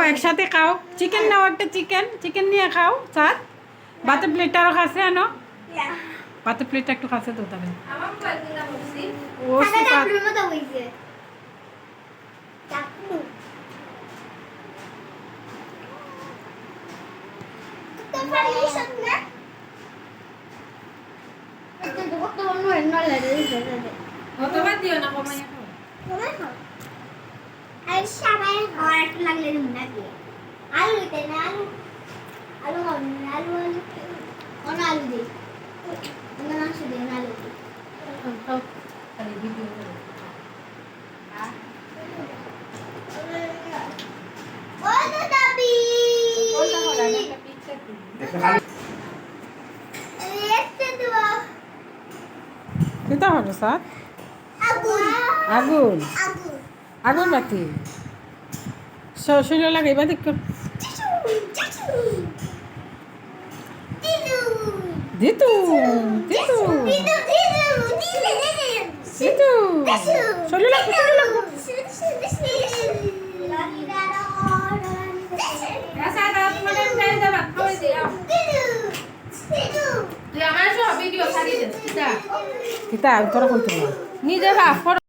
একসাথে খাও চিকেন নাও একটা চিকেন নিয়ে খাও সাথ ভাতের প্লেটটা আরো কাছে আনো ভাতের প্লেটটা একটু কাছে তো তাহলে ও অতবার দিও না কমাইয়া খাও আর সবাই আর একটু লাগলে না দিয়ে আলু দিতে না আলু আলু অন আলু দি অন মাংস দি আলু দি খাও খালি ভিডিও করো ও দাদি কোনটা হলো একটা পিকচার দিই একটা দাও কিতা হলো সাথ আগুন আগুন আগুন আগুন বাতি শরীরে লাগে এবার দেখ চিচু চিচু দিদু দিতু দিতু দিদু দিতু শরীরে লাগে কিতা তোরা কইতে নিজে ভাব